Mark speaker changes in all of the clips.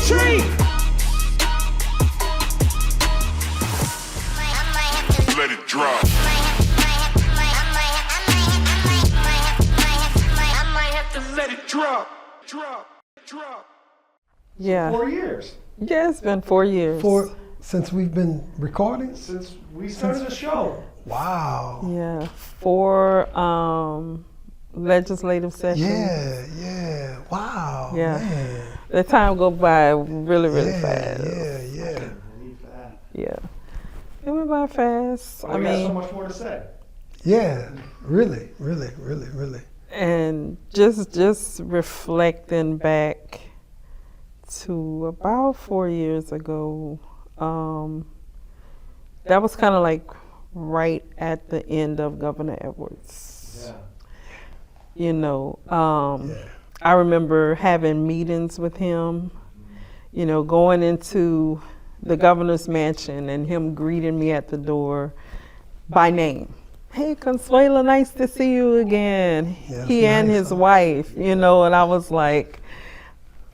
Speaker 1: tree.
Speaker 2: Let it drop.
Speaker 1: Let it drop.
Speaker 3: Yeah.
Speaker 4: 4 years
Speaker 3: Yeah, it's been 4 years.
Speaker 5: Since we've been recording?
Speaker 4: since we started the show.
Speaker 5: Wow.
Speaker 3: Yeah, 4 legislative sessions.
Speaker 5: Yeah. Wow.
Speaker 3: Yeah.
Speaker 5: Man.
Speaker 3: The time go by really fast.
Speaker 5: Yeah.
Speaker 4: Believe that.
Speaker 3: Yeah. It went by fast.
Speaker 4: I got so much more to say.
Speaker 5: Yeah. Really.
Speaker 3: And just reflecting back to about 4 years ago, that was kind of like right at the end of Governor Edwards.
Speaker 4: Yeah.
Speaker 3: You know, I remember having meetings with him, you know, going into the governor's mansion and him greeting me at the door by name. Hey, Consuela, nice to see you again.
Speaker 5: Yeah,
Speaker 3: He and
Speaker 5: nice,
Speaker 3: his
Speaker 5: huh?
Speaker 3: wife, you know, and I was like,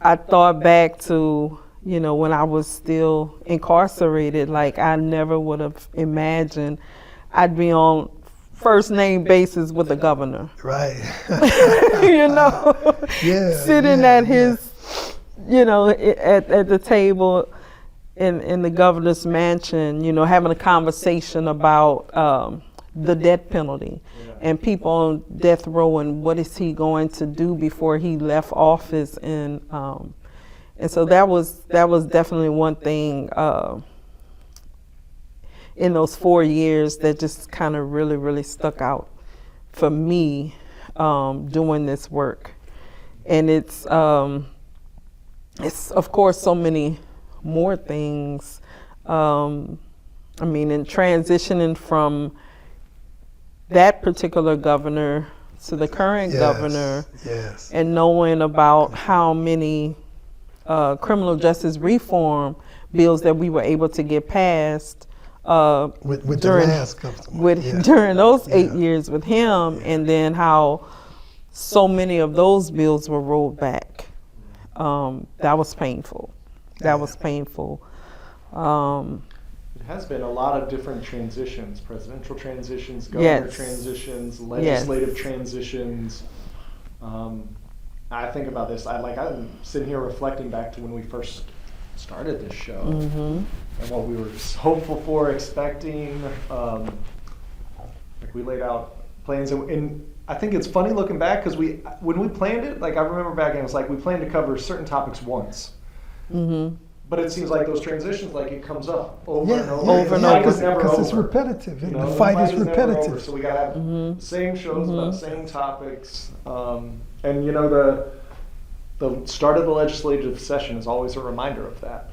Speaker 3: I thought back to, you know, when I was still incarcerated, like I never would have imagined I'd be on first name basis with the governor.
Speaker 5: Right.
Speaker 3: You know, sitting at his, you know, at the table in the governor's mansion, you know, having a conversation about the death penalty and people on death row and what is he going to do before he left office, and so that was definitely one thing in those 4 years that just kind of really stuck out for me doing this work. And it's of course so many more things. I mean, in transitioning from that particular governor to the current governor, and knowing about how many criminal justice reform bills that we were able to get passed
Speaker 5: with
Speaker 3: during,
Speaker 5: the last government.
Speaker 3: during those 8 years with him, and then how so many of those bills were rolled back. That was painful. That was painful.
Speaker 4: It has been a lot of different transitions, presidential transitions, governor transitions, legislative transitions. I think about this, I'm sitting here reflecting back to when we first started this show and what we were hopeful for, expecting. Like we laid out plans, and I think it's funny looking back because when we planned it, like I remember back and it was like we planned to cover certain topics once. But it seems like those transitions, like it comes up over and over.
Speaker 5: Because it's repetitive.
Speaker 4: You know,
Speaker 5: the fight is
Speaker 4: never
Speaker 5: repetitive.
Speaker 4: over, so we gotta have the same shows about the same topics. And you know, the start of the legislative session is always a reminder of that.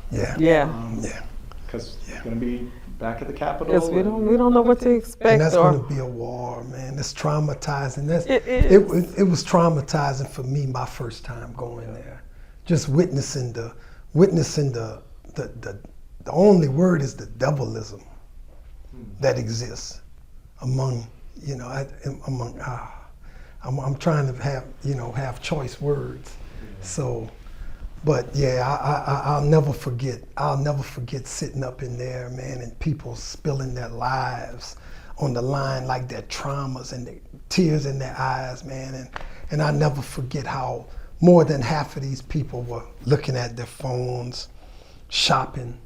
Speaker 4: Because it's going to be back at the Capitol.
Speaker 3: Yes, we don't know what to expect.
Speaker 5: And that's going to be a war, man. It's traumatizing. It was traumatizing for me my first time going there. Just witnessing the only word is the devilism that exists among, you know, I'm trying to have choice words. So, but I'll never forget sitting up in there, man, and people spilling their lives on the line, like their traumas and the tears in their eyes, man. And I'll never forget how more than half of these people were looking at their phones, shopping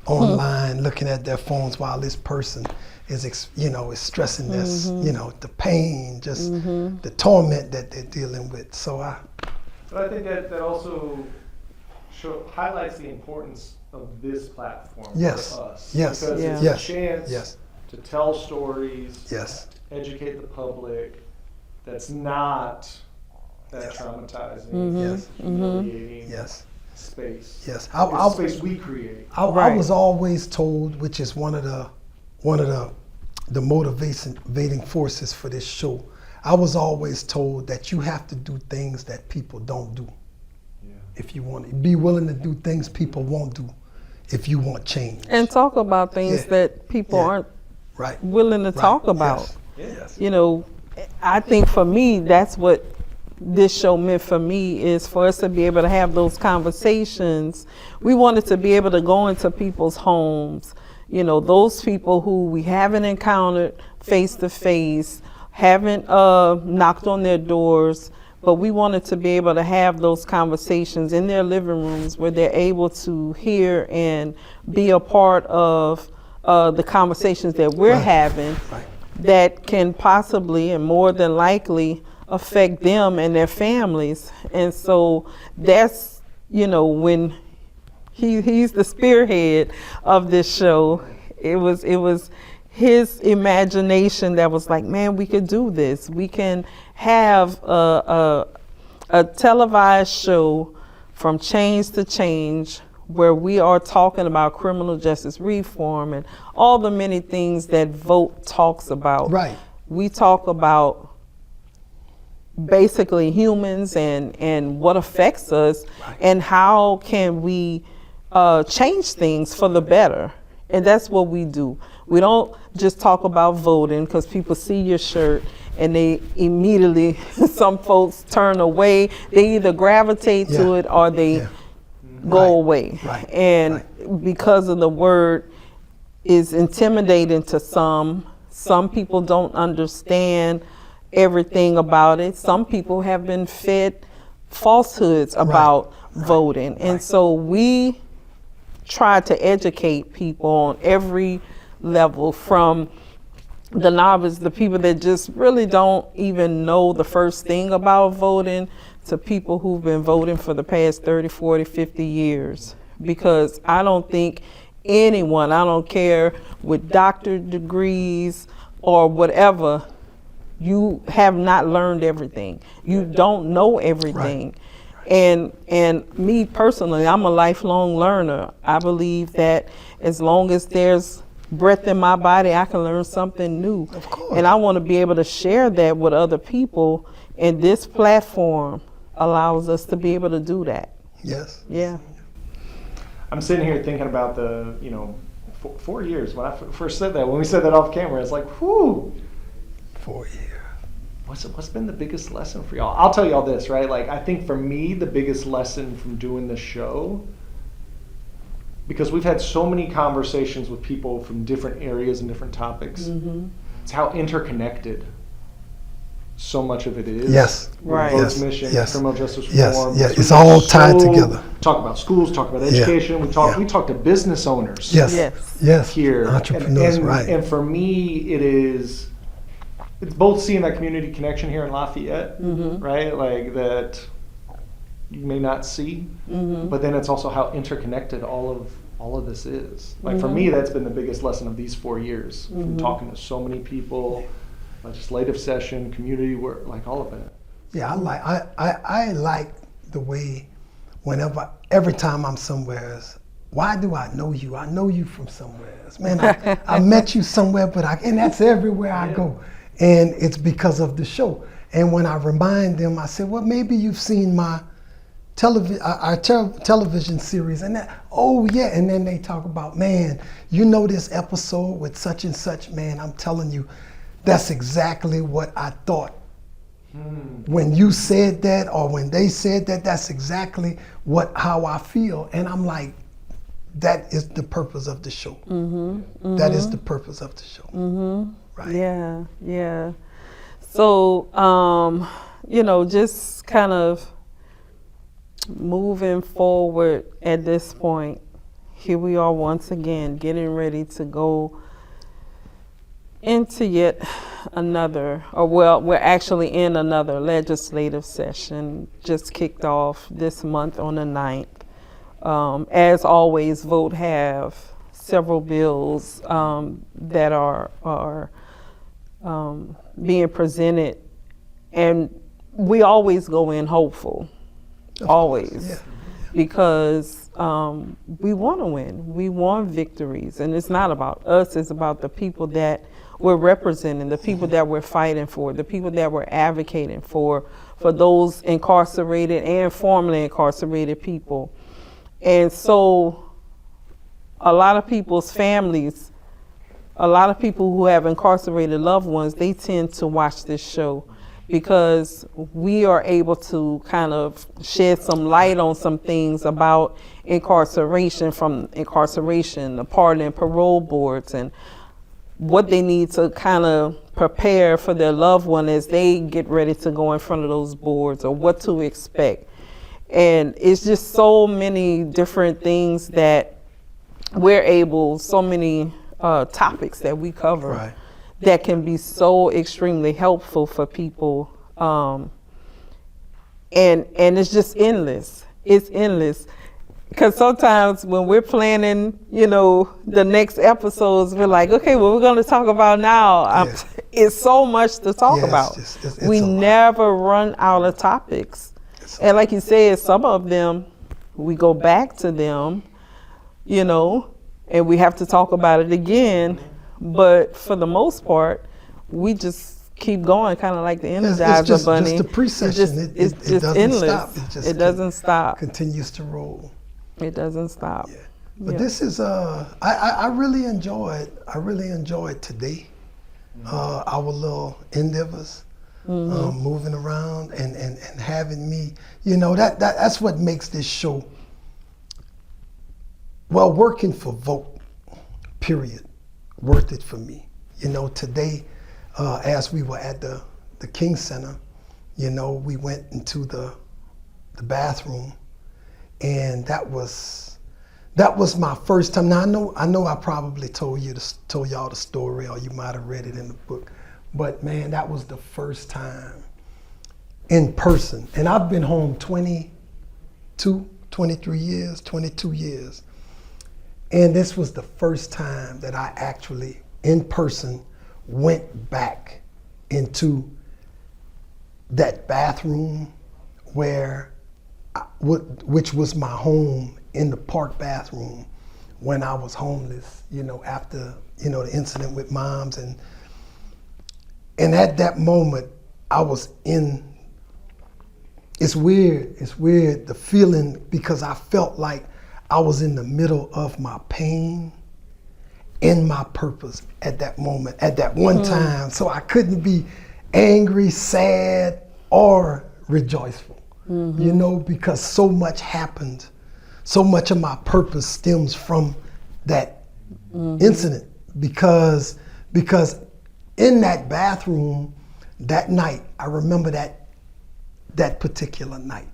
Speaker 5: online, looking at their phones while this person is stressing this, the pain, just the torment that they're dealing with.
Speaker 4: But I think that also highlights the importance of this platform for us.
Speaker 5: Yes.
Speaker 4: Because it's a chance to tell stories, educate the public. That's not that traumatizing, humiliating space.
Speaker 5: Yes,
Speaker 4: it's space we create.
Speaker 5: I was always told, which is one of the motivating forces for this show. I was always told that you have to do things that people don't do. If you want to be willing to do things people won't do, if you want change.
Speaker 3: And talk about things that people aren't willing to talk about.
Speaker 5: Yes.
Speaker 3: You know, I think for me, that's what this show meant for me is for us to be able to have those conversations. We wanted to be able to go into people's homes, you know, those people who we haven't encountered face to face, haven't knocked on their doors, but we wanted to be able to have those conversations in their living rooms where they're able to hear and be a part of the conversations that we're having that can possibly and more than likely affect them and their families. And so that's, you know, when he's the spearhead of this show, it was his imagination that was like, man, we could do this. We can have a televised show from change to change where we are talking about criminal justice reform and all the many things that Vote talks about.
Speaker 5: Right.
Speaker 3: We talk about basically humans and what affects us, and how can we change things for the better. And that's what we do. We don't just talk about voting because people see your shirt and they immediately, some folks turn away. They either gravitate to it or they go away. And because of the word is intimidating to some people don't understand everything about it. Some people have been fed falsehoods about voting. And so we try to educate people on every level, from the novice, the people that just really don't even know the first thing about voting, to people who've been voting for the past 30, 40, 50 years. Because I don't think anyone, I don't care with doctorate degrees or whatever, you have not learned everything. You don't know everything. And me personally, I'm a lifelong learner. I believe that as long as there's breath in my body, I can learn something new.
Speaker 5: Of course.
Speaker 3: And I want to be able to share that with other people, and this platform allows us to be able to do that.
Speaker 5: Yes.
Speaker 3: Yeah.
Speaker 4: I'm sitting here thinking about the, 4 years. When I first said that, when we said that off camera, it's like, whoo.
Speaker 5: 4 years.
Speaker 4: What's been the biggest lesson for y'all? I'll tell y'all this, right? Like, I think for me, the biggest lesson from doing this show, because we've had so many conversations with people from different areas and different topics, it's how interconnected so much of it is.
Speaker 5: Yes.
Speaker 3: Right.
Speaker 4: Vote's mission, criminal justice
Speaker 5: Yes.
Speaker 4: reform.
Speaker 5: Yes. It's all tied together.
Speaker 4: Talk about schools, talk about education. We talk to business owners.
Speaker 5: Yes.
Speaker 4: Here,
Speaker 5: entrepreneurs, right?
Speaker 4: And for me, it's both seeing that community connection here in Lafayette, right? Like that you may not see, but then it's also how interconnected all of this is. Like for me, that's been the biggest lesson of these 4 years, from talking to so many people, legislative session, community work, like all of it.
Speaker 5: Yeah, I like the way every time I'm somewhere, why do I know you? I know you from somewhere. Man, I met you somewhere, and that's everywhere I go. And it's because of the show. And when I remind them, I say, well, maybe you've seen my television series. And and then they talk about, man, this episode with such and such, man, I'm telling you, that's exactly what I thought. When you said that, or when they said that, that's exactly how I feel. And I'm like, that is the purpose of the show. That is the purpose of the show. Right.
Speaker 3: Yeah. So, just kind of moving forward at this point, here we are once again getting ready to go into yet another, we're actually in another legislative session, just kicked off this month on the 9th. As always, Vote have several bills that are being presented, and we always go in hopeful, because we want to win. We want victories, and it's not about us, it's about the people that we're representing, the people that we're fighting for, the people that we're advocating for those incarcerated and formerly incarcerated people. And so a lot of people's families, a lot of people who have incarcerated loved ones, they tend to watch this show because we are able to kind of shed some light on some things about incarceration, the pardon and parole boards, and what they need to kind of prepare for their loved one as they get ready to go in front of those boards, or what to expect. And it's just so many different things that we're able, so many topics that we cover,
Speaker 5: Right.
Speaker 3: that can be so extremely helpful for people. And it's just endless. It's endless. Because sometimes when we're planning, the next episodes, we're like, okay, what we're going to talk about now?
Speaker 5: Yes.
Speaker 3: It's so much to talk
Speaker 5: Yeah,
Speaker 3: about.
Speaker 5: it's
Speaker 3: We
Speaker 5: a lot.
Speaker 3: never run out of topics. And like you said, some of them, we go back to them, and we have to talk about it again. But for the most part, we just keep going, kind of like the Energizer Bunny.
Speaker 5: Just the pre-session.
Speaker 3: It's just
Speaker 5: doesn't
Speaker 3: endless.
Speaker 5: stop.
Speaker 3: It doesn't stop.
Speaker 5: Continues to roll.
Speaker 3: It doesn't stop.
Speaker 5: Yeah. But
Speaker 3: Yeah.
Speaker 5: this is I really enjoyed today. Our little endeavors, moving around and having me, that's what makes this show. Well, working for Vote, period, worth it for me. Today, as we were at the King Center, we went into the bathroom, and that was my first time. Now I know I probably told y'all the story, or you might have read it in the book, but man, that was the first time in person. And I've been home 22 years. And this was the first time that I actually, in person, went back into that bathroom which was my home, in the park bathroom when I was homeless, after, the incident with moms. And at that moment, I was it's weird, the feeling, because I felt like I was in the middle of my pain and my purpose at that moment, at that one time. So I couldn't be angry, sad, or rejoiceful, because so much happened. So much of my purpose stems from that incident, because in that bathroom that night, I remember that particular night,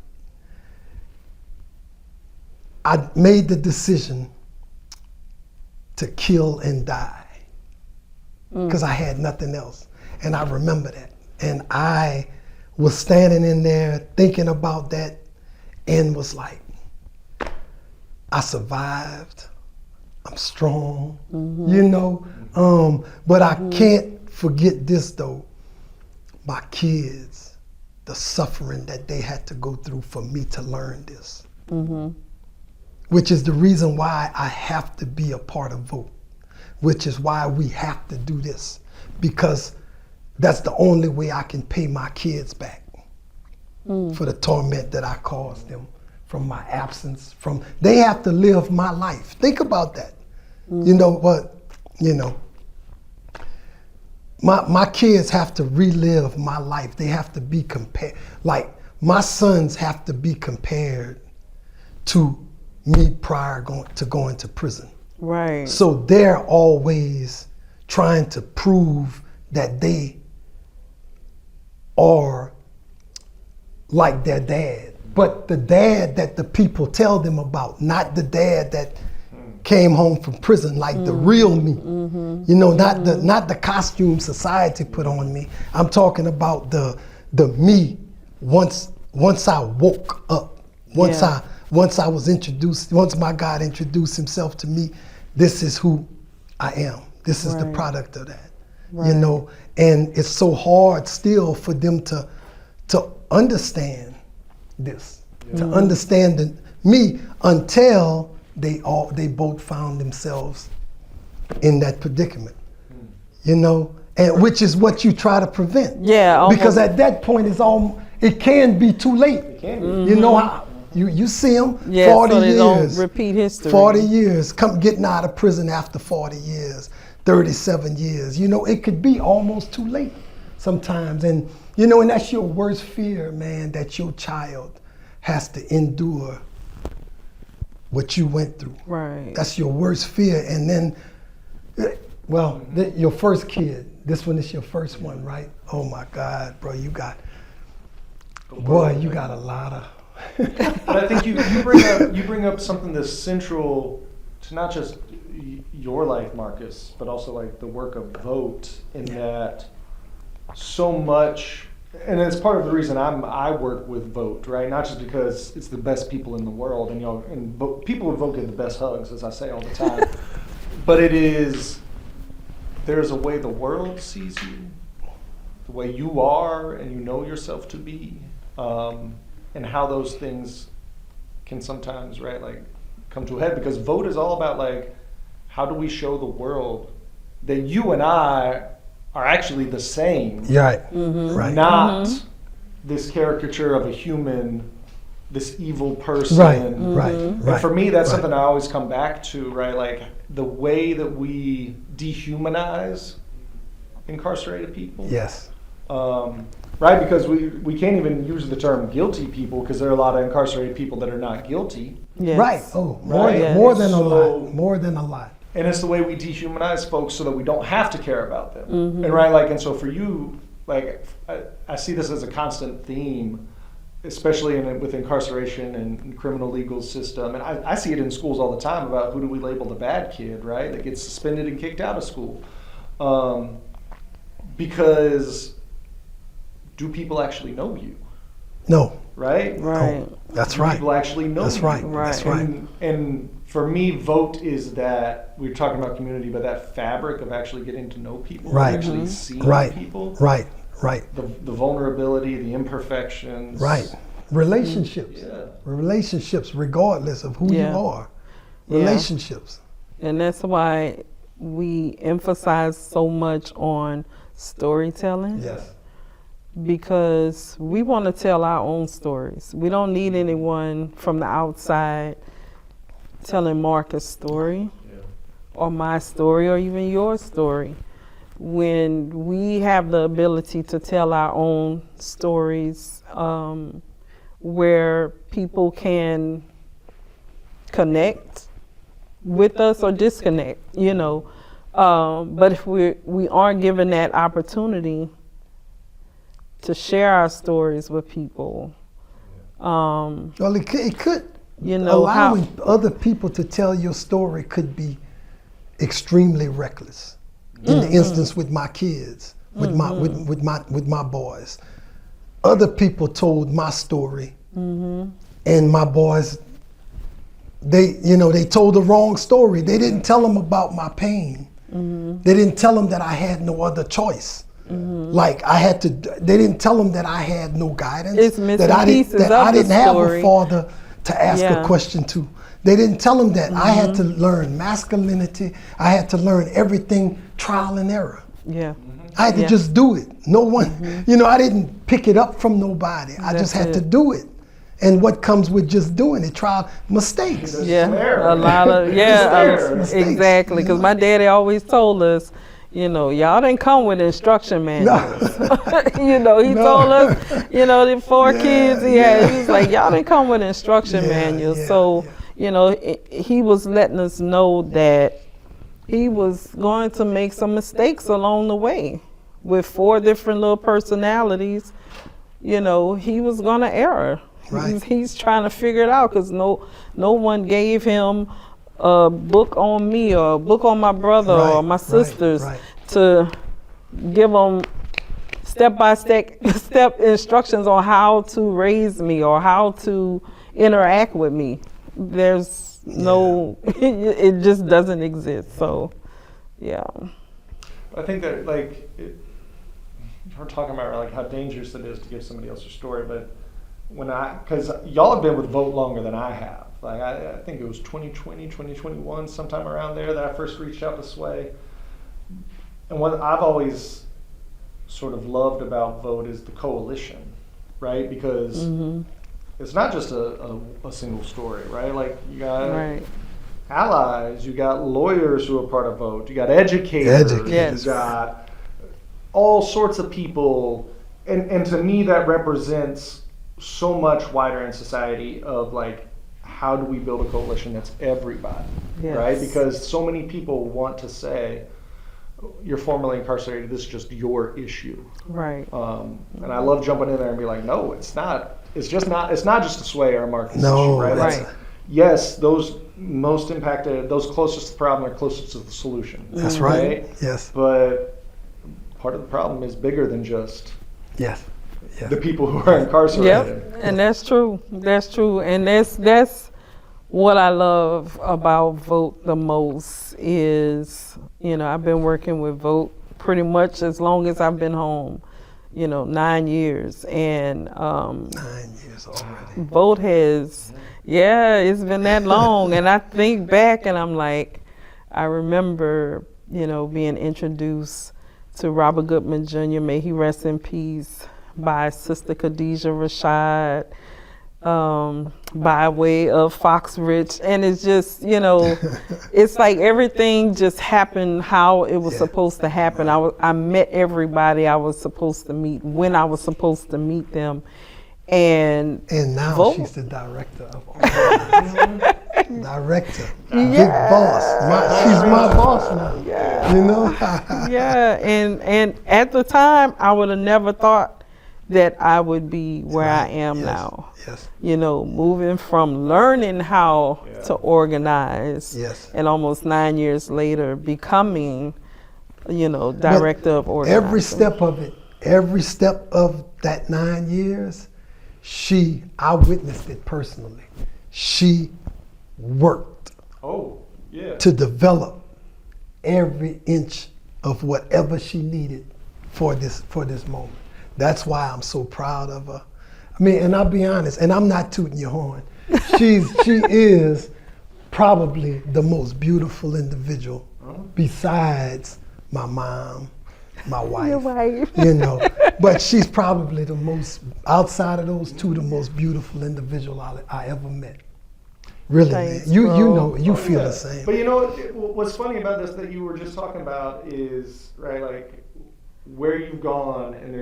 Speaker 5: I made the decision to kill and die, because I had nothing else. And I remember that. And I was standing in there thinking about that, and was like, I survived. I'm strong, but I can't forget this though. My kids, the suffering that they had to go through for me to learn this. Which is the reason why I have to be a part of Vote, which is why we have to do this, because that's the only way I can pay my kids back for the torment that I caused them, from my absence, they have to live my life. Think about that. My kids have to relive my life. They have to be compared, like my sons have to be compared to me prior to going to prison.
Speaker 3: Right.
Speaker 5: So they're always trying to prove that they are like their dad. But the dad that the people tell them about, not the dad that came home from prison, like the real me. Not the costume society put on me. I'm talking about the me once I woke up. Once I was introduced, once my God introduced himself to me, this is who I am. This is the product of that. And it's so hard still for them to understand this, to understand me, until they both found themselves in that predicament, and which is what you try to prevent.
Speaker 3: Yeah. Almost.
Speaker 5: Because at that point it can be too late.
Speaker 4: It can be.
Speaker 5: You see them, 40
Speaker 3: so they
Speaker 5: years.
Speaker 3: don't repeat history.
Speaker 5: 40 years, getting out of prison after 40 years, 37 years. It could be almost too late sometimes. And, you know, and that's your worst fear, man, that your child has to endure what you went through.
Speaker 3: Right.
Speaker 5: That's your worst fear. And then, well, your first kid, this one is your first one, right? Oh my God, bro, you got a lot of.
Speaker 4: But I think you bring up something that's central to not just your life, Marcus, but also like the work of Vote, in that so much, and it's part of the reason I work with Vote, right? Not just because it's the best people in the world, and people with Vote get the best hugs, as I say all the time, but there's a way the world sees you, the way you are and you know yourself to be, and how those things can sometimes, right, like come to a head, because Vote is all about like, how do we show the world that you and I are actually the same?
Speaker 5: Right. Right.
Speaker 4: Not this caricature of a human, this evil person.
Speaker 5: Right.
Speaker 4: And for me, that's something I always come back to, right? Like the way that we dehumanize incarcerated people.
Speaker 5: Yes.
Speaker 4: Right, because we can't even use the term guilty people, because there are a lot of incarcerated people that are not guilty.
Speaker 3: Yes.
Speaker 5: Right. Oh, more than a lot. More than a lot.
Speaker 4: And it's the way we dehumanize folks so that we don't have to care about them. And right, like, and so for you, like, I see this as a constant theme, especially with incarceration and criminal legal system. And I see it in schools all the time about who do we label the bad kid, right? That gets suspended and kicked out of school. Because do people actually know you?
Speaker 5: No.
Speaker 4: Right?
Speaker 3: Right.
Speaker 5: No. That's
Speaker 4: Do
Speaker 5: right.
Speaker 4: people actually know
Speaker 5: That's
Speaker 4: you?
Speaker 5: right.
Speaker 3: Right.
Speaker 5: That's right.
Speaker 4: And for me, Vote is that, we're talking about community, but that fabric of actually getting to know people,
Speaker 5: Right.
Speaker 4: actually seeing people.
Speaker 5: Right. Right.
Speaker 4: The vulnerability, the imperfections.
Speaker 5: Right. Relationships.
Speaker 4: Yeah.
Speaker 5: Relationships, regardless of who you are.
Speaker 3: Yeah.
Speaker 5: Relationships.
Speaker 3: And that's why we emphasize so much on storytelling.
Speaker 5: Yes.
Speaker 3: Because we want to tell our own stories. We don't need anyone from the outside telling Marcus' story or my story or even your story. When we have the ability to tell our own stories, where people can connect with us or disconnect, you know. But if we aren't given that opportunity to share our stories with people,
Speaker 5: Well, it could.
Speaker 3: you know,
Speaker 5: Allowing other people to tell your story could be extremely reckless. In the instance with my kids, with my boys, other people told my story, and my boys, they told the wrong story. They didn't tell them about my pain. They didn't tell them that I had no other choice. Like they didn't tell them that I had no guidance.
Speaker 3: It's missing
Speaker 5: that I
Speaker 3: pieces
Speaker 5: didn't,
Speaker 3: of
Speaker 5: I didn't
Speaker 3: the
Speaker 5: have
Speaker 3: story.
Speaker 5: a father to ask a question to. They didn't tell them that I had to learn masculinity. I had to learn everything trial and error.
Speaker 3: yeah,
Speaker 5: I had to just do it. No one, I didn't pick it up from nobody. I just had to do it. And what comes with just doing it, trial, mistakes.
Speaker 3: yeah,
Speaker 4: Fair.
Speaker 3: a lot of
Speaker 5: Mistakes.
Speaker 3: exactly. Because my daddy always told us, y'all didn't come with instruction manuals. He told us, the 4 kids he had. He was like, y'all didn't come with instruction manuals. So, he was letting us know that he was going to make some mistakes along the way. With 4 different little personalities, he was going to err.
Speaker 5: Right.
Speaker 3: He's trying to figure it out because no one gave him a book on me or a book on my brother or my sisters to give them step-by-step instructions on how to raise me or how to interact with me. There's no, it just doesn't exist. So, yeah.
Speaker 4: I think that we're talking about how dangerous it is to give somebody else your story, but because y'all have been with Vote longer than I have. I think it was 2020, 2021, sometime around there that I first reached out to Sway. And what I've always sort of loved about Vote is the coalition, right? Because it's not just a single story, right? Like you got allies, you got lawyers who are part of Vote, you got educators,
Speaker 3: Yes.
Speaker 4: you got all sorts of people, and to me that represents so much wider in society of like, how do we build a coalition that's everybody, right? Because so many people want to say, you're formerly incarcerated, this is just your issue.
Speaker 3: Right.
Speaker 4: And I love jumping in there and be like, no, it's not. It's not just a Sway or a Marcus
Speaker 5: No,
Speaker 4: issue, right?
Speaker 3: right.
Speaker 4: Yes, those most impacted, those closest to the problem are closest to the solution.
Speaker 5: That's right. Yes.
Speaker 4: But part of the problem is bigger than just
Speaker 5: Yes.
Speaker 4: the people who are incarcerated.
Speaker 3: Yep, and that's true. That's true, and that's what I love about Vote the most is, I've been working with Vote pretty much as long as I've been home, 9 years, and
Speaker 5: 9 years already.
Speaker 3: Vote has, it's been that long, and I think back and I'm like, I remember, being introduced to Robert Goodman Jr., may he rest in peace, by Sister Khadijah Rashad, by way of Fox Rich. And it's just, it's like everything just happened how it was supposed to happen. I met everybody I was supposed to meet when I was supposed to meet them. And
Speaker 5: now
Speaker 3: Vote.
Speaker 5: She's the director of all director. Big boss. She's my boss now.
Speaker 3: Yeah, and at the time I would have never thought that I would be where I am now.
Speaker 5: Yes.
Speaker 3: Moving from learning how to organize, and almost 9 years later becoming, director of organizing.
Speaker 5: Every step of that 9 years, I witnessed it personally. She worked to develop every inch of whatever she needed for this moment. That's why I'm so proud of her. I mean, and I'll be honest, and I'm not tooting your horn. She is probably the most beautiful individual besides my mom, my wife.
Speaker 3: Your wife.
Speaker 5: But she's probably the most, outside of those two, the most beautiful individual I ever met. Really,
Speaker 3: Thanks,
Speaker 5: man. You feel the same.
Speaker 4: But what's funny about this that you were just talking about is, right, like where you've gone, and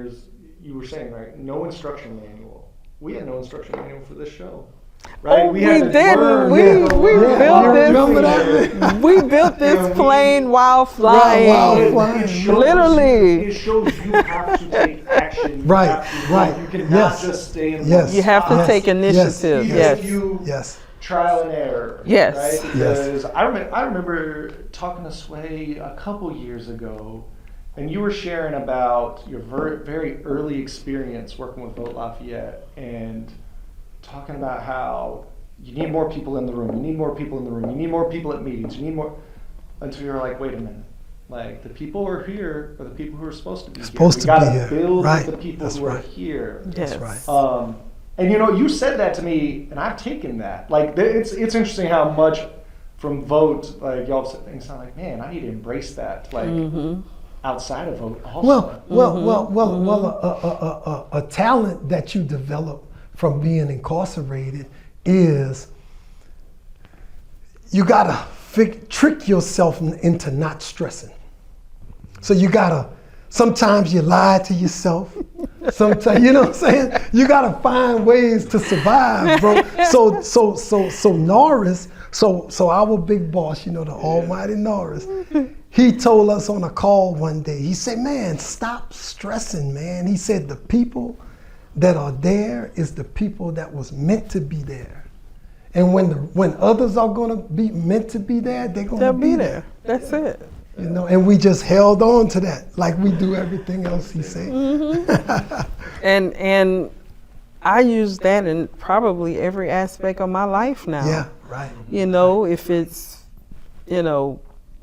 Speaker 4: you were saying, right, no instruction manual. We had no instruction manual for this show. Right?
Speaker 3: Oh, we didn't. We built this plane while flying. Literally.
Speaker 4: It shows you have to take action.
Speaker 5: Right.
Speaker 4: You cannot just stay in one
Speaker 3: You have to take initiative.
Speaker 4: Yes. Trial and error.
Speaker 3: Yes.
Speaker 4: Right? Because I remember talking to Sway a couple years ago, and you were sharing about your very early experience working with Vote Lafayette and talking about how you need more people in the room. You need more people in the room. You need more people at meetings. You need more. Until you're like, wait a minute. Like, the people who are here are the people who are supposed to be here. We gotta build with the people who are here.
Speaker 5: That's right.
Speaker 4: And you said that to me, and I've taken that. Like, it's interesting how much from Vote, like, y'all said things. I'm like, man, I need to embrace that. Like, outside of Vote also.
Speaker 5: A talent that you develop from being incarcerated is you gotta trick yourself into not stressing. So you gotta, sometimes you lie to yourself. Sometimes, you know what I'm saying? You gotta find ways to survive, bro. So Norris, so our big boss, the almighty Norris, he told us on a call one day, he said, man, stop stressing, man. He said, the people that are there is the people that was meant to be there. And when others are gonna be meant to be there, they'll be there.
Speaker 3: That's it.
Speaker 5: And we just held on to that like we do everything else he said.
Speaker 3: And I use that in probably every aspect of my life now.
Speaker 5: Yeah, right.
Speaker 3: If it's,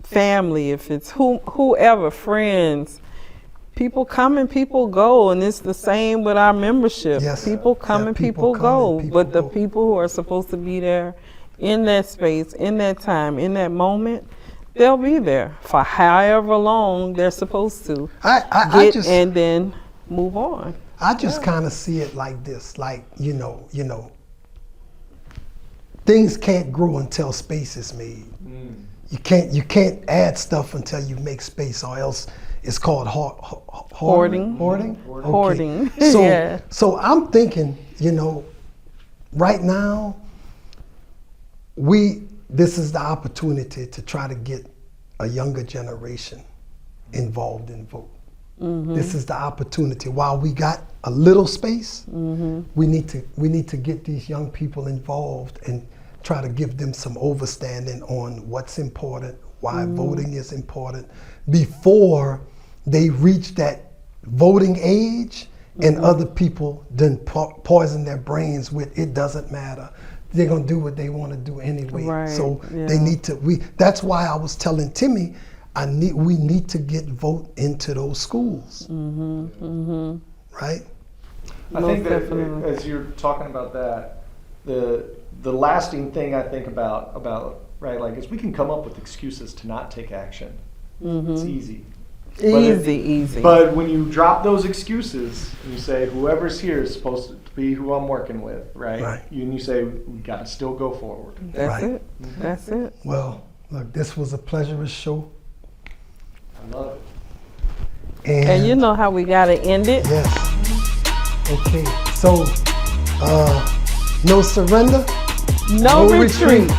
Speaker 3: family, if it's whoever, friends, people come and people go, and it's the same with our membership.
Speaker 5: Yes.
Speaker 3: People come and people go, but the people who are supposed to be there in that space, in that time, in that moment, they'll be there for however long they're supposed to and then move on.
Speaker 5: I just kind of see it like this, like, things can't grow until space is made. You can't add stuff until you make space, or else It's called
Speaker 3: Hoarding.
Speaker 5: Hoarding.
Speaker 3: Hoarding.
Speaker 5: So,
Speaker 3: Yeah.
Speaker 5: so I'm thinking, you know, right now, this is the opportunity to try to get a younger generation involved in vote. This is the opportunity. While we got a little space, we need to get these young people involved and try to give them some understanding on what's important, why voting is important, before they reach that voting age and other people then poison their brains with it doesn't matter. They're gonna do what they want to do anyway.
Speaker 3: Right,
Speaker 5: So
Speaker 3: yeah.
Speaker 5: they need to. That's why I was telling Timmy, we need to get vote into those schools. Right?
Speaker 4: I think that as you're talking about that, the lasting thing I think about right, like, is we can come up with excuses to not take action. It's easy.
Speaker 3: Easy.
Speaker 4: But when you drop those excuses and you say whoever's here is supposed to be who I'm working with, right? And you say we got to still go forward.
Speaker 3: That's it. That's it.
Speaker 5: Well, look, this was a pleasurous show.
Speaker 4: I love it.
Speaker 3: And you know how we gotta end it?
Speaker 5: Yes. Okay. So, no surrender,
Speaker 3: No retreat.